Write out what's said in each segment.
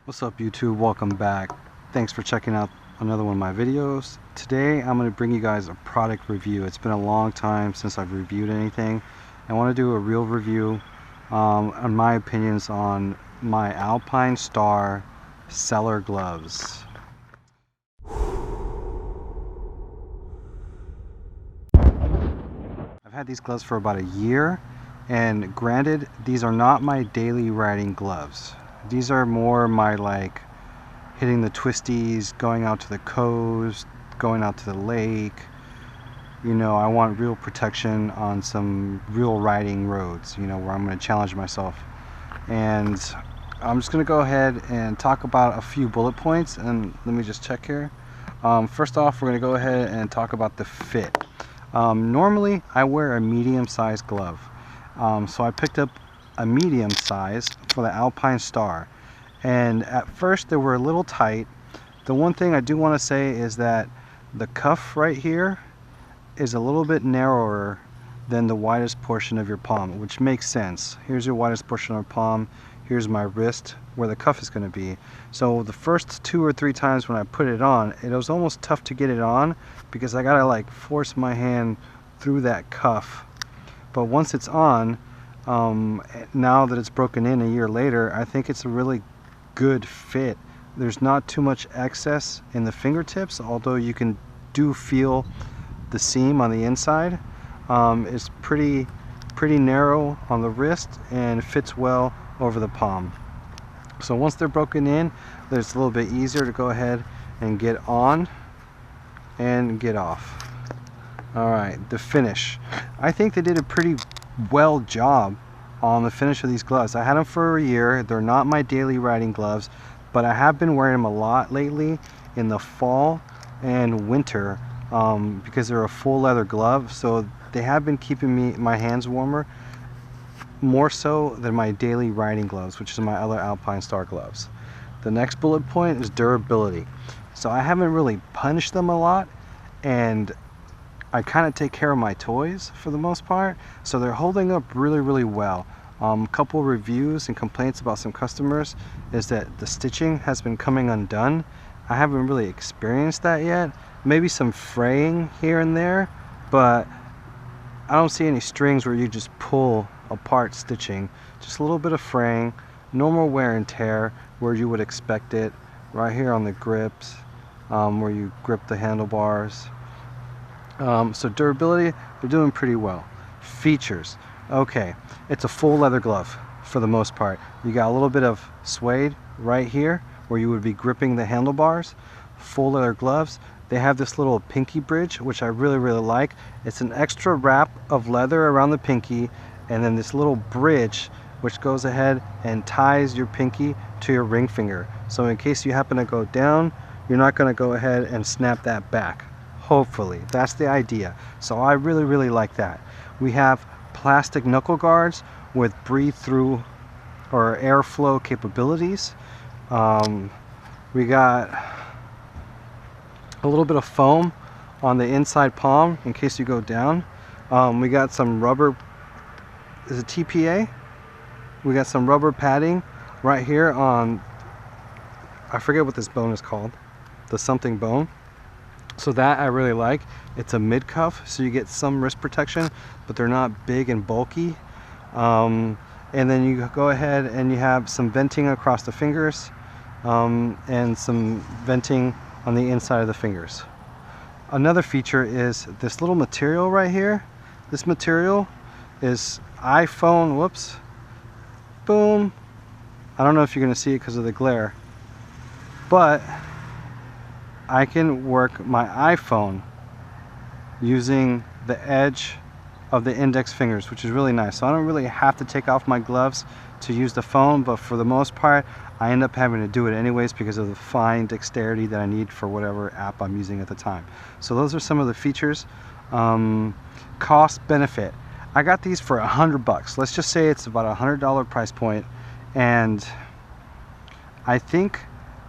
What's up YouTube, welcome back. Thanks for checking out another one of my videos. Today I'm going to bring you guys a product review. It's been a long time since I've reviewed anything. I want to do a real review on my opinions on my Alpinestars Celer Gloves. I've had these gloves for about a year, and granted, these are not my daily riding gloves. These are more my like hitting the twisties, going out to the coast, going out to the lake. You know, I want real protection on some real riding roads, you know, where I'm going to challenge myself. And I'm just going to go ahead and talk about a few bullet points, and let me just check here. First off, we're going to go ahead and talk about the fit. Normally I wear a medium-sized glove, so I picked up a medium size for the Alpinestars, and at first they were a little tight. The one thing I do want to say is that the cuff right here is a little bit narrower than the widest portion of your palm, which makes sense. Here's your widest portion of your palm, here's my wrist where the cuff is going to be. So the first 2 or 3 times when I put it on, it was almost tough to get it on because I gotta like force my hand through that cuff. But once it's on, now that it's broken in a year later, I think it's a really good fit. There's not too much excess in the fingertips, although you can feel the seam on the inside. It's pretty narrow on the wrist and fits well over the palm. So once they're broken in, it's a little bit easier to go ahead and get on and get off. Alright, the finish. I think they did a pretty well job on the finish of these gloves. I had them for a year. They're not my daily riding gloves, but I have been wearing them a lot lately in the fall and winter because they're a full leather glove, so they have been keeping my hands warmer more so than my daily riding gloves, which is my other Alpinestars gloves. The next bullet point is durability. So I haven't really punished them a lot, and I kind of take care of my toys for the most part, so they're holding up really well. A couple reviews and complaints about some customers is that the stitching has been coming undone. I haven't really experienced that yet. Maybe some fraying here and there, but I don't see any strings where you just pull apart stitching. Just a little bit of fraying, normal wear and tear where you would expect it, right here on the grips, where you grip the handlebars. So durability, they're doing pretty well. Features, okay, it's a full leather glove for the most part. You got a little bit of suede right here where you would be gripping the handlebars. Full leather gloves. They have this little pinky bridge, which I really like. It's an extra wrap of leather around the pinky, and then this little bridge which goes ahead and ties your pinky to your ring finger. So in case you happen to go down, you're not going to go ahead and snap that back. Hopefully, that's the idea. So I really like that. We have plastic knuckle guards with breathe through or airflow capabilities. We got a little bit of foam on the inside palm in case you go down. We got some rubber, is it TPA? We got some rubber padding right here on, I forget what this bone is called, the something bone. So that I really like. It's a mid cuff, so you get some wrist protection, but they're not big and bulky. And then you go ahead and you have some venting across the fingers, and some venting on the inside of the fingers. Another feature is this little material right here. This material is iPhone, whoops, boom. I don't know if you're going to see it because of the glare, but I can work my iPhone using the edge of the index fingers, which is really nice. So I don't really have to take off my gloves to use the phone, but for the most part I end up having to do it anyways because of the fine dexterity that I need for whatever app I'm using at the time. So those are some of the features. Cost benefit, I got these for $100. Let's just say it's about $100 price point, and I think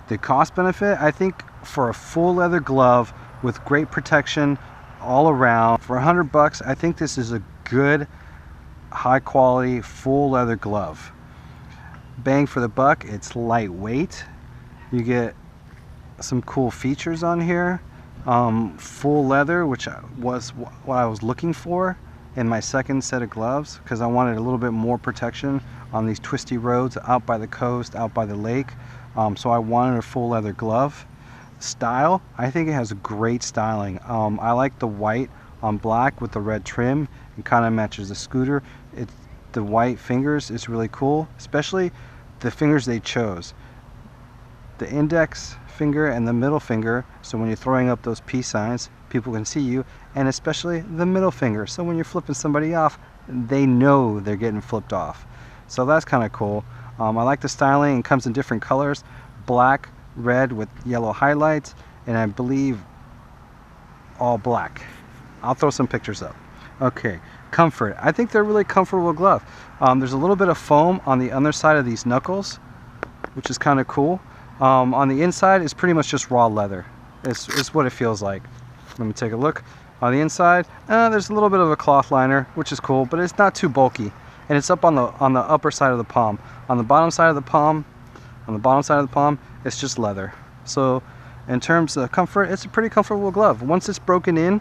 the cost benefit, I think for a full leather glove with great protection all around, for $100, I think this is a good high quality full leather glove. Bang for the buck. It's lightweight. You get some cool features on here. Full leather, which was what I was looking for in my second set of gloves, because I wanted a little bit more protection on these twisty roads out by the coast, out by the lake. So I wanted a full leather glove. Style, I think it has great styling. I like the white on black with the red trim. It kind of matches the scooter. The white fingers is really cool, especially the fingers they chose. The index finger and the middle finger, so when you're throwing up those peace signs, people can see you, and especially the middle finger, so when you're flipping somebody off, they know they're getting flipped off. So that's kind of cool. I like the styling. It comes in different colors, black, red with yellow highlights, and I believe all black. I'll throw some pictures up. Okay, comfort. I think they're a really comfortable glove. There's a little bit of foam on the underside of these knuckles, which is kind of cool. On the inside is pretty much just raw leather. It's what it feels like. Let me take a look. On the inside, there's a little bit of a cloth liner, which is cool, but it's not too bulky. And it's up on the upper side of the palm. On the bottom side of the palm, it's just leather. So in terms of comfort, it's a pretty comfortable glove. Once it's broken in,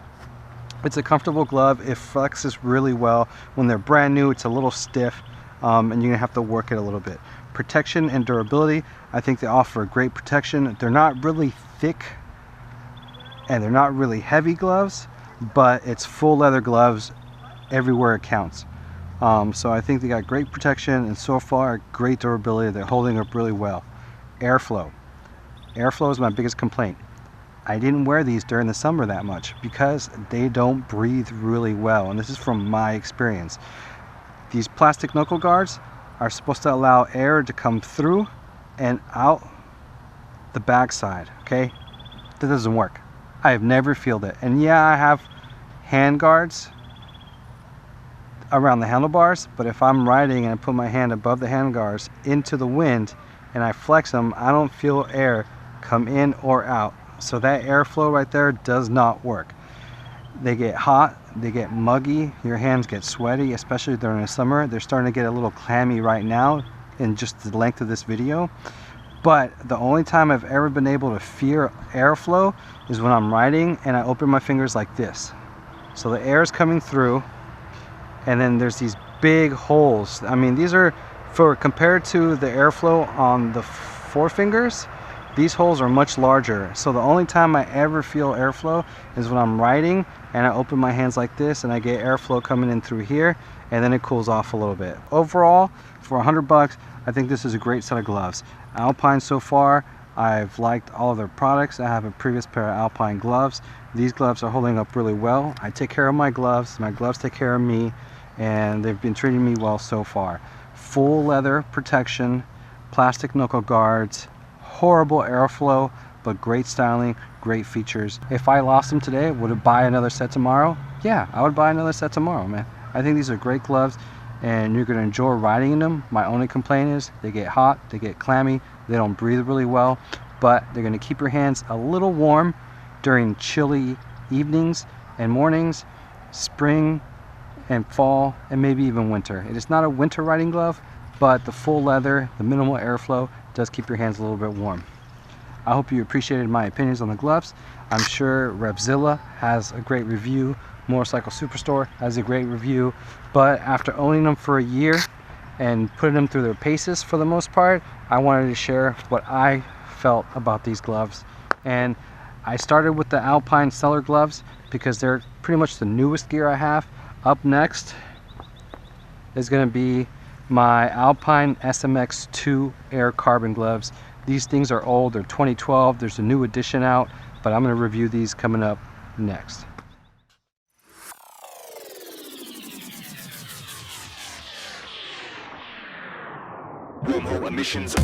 it's a comfortable glove. It flexes really well. When they're brand new, it's a little stiff, and you're gonna have to work it a little bit. Protection and durability, I think they offer great protection. They're not really thick and they're not really heavy gloves, but it's full leather gloves everywhere it counts. So I think they got great protection and so far great durability. They're holding up really well. Airflow. Airflow is my biggest complaint. I didn't wear these during the summer that much because they don't breathe really well, and this is from my experience. These plastic knuckle guards are supposed to allow air to come through and out the backside, okay? That doesn't work. I have never felt it. And yeah, I have hand guards around the handlebars, but if I'm riding and I put my hand above the handguards into the wind and I flex them, I don't feel air come in or out. So that airflow right there does not work. They get hot, they get muggy, your hands get sweaty, especially during the summer. They're starting to get a little clammy right now in just the length of this video. But the only time I've ever been able to feel airflow is when I'm riding and I open my fingers like this. So the air is coming through, and then there's these big holes. I mean, these are, compared to the airflow on the forefingers, these holes are much larger. So the only time I ever feel airflow is when I'm riding and I open my hands like this and I get airflow coming in through here, and then it cools off a little bit. Overall, for $100, I think this is a great set of gloves. Alpine so far, I've liked all of their products. I have a previous pair of Alpine gloves. These gloves are holding up really well. I take care of my gloves take care of me, and they've been treating me well so far. Full leather protection, plastic knuckle guards, horrible airflow, but great styling, great features. If I lost them today, would I buy another set tomorrow? Yeah, I would buy another set tomorrow, man. I think these are great gloves and you're going to enjoy riding in them. My only complaint is they get hot, they get clammy, they don't breathe really well, but they're going to keep your hands a little warm during chilly evenings and mornings, spring and fall, and maybe even winter. It is not a winter riding glove, but the full leather, the minimal airflow does keep your hands a little bit warm. I hope you appreciated my opinions on the gloves. I'm sure Revzilla has a great review. Motorcycle Superstore has a great review, but after owning them for a year and putting them through their paces for the most part, I wanted to share what I felt about these gloves. And I started with the Alpinestars Celer Gloves because they're pretty much the newest gear I have. Up next is going to be my Alpine SMX2 Air Carbon Gloves. These things are old, they're 2012, there's a new edition out, but I'm going to review these coming up next. No more emissions.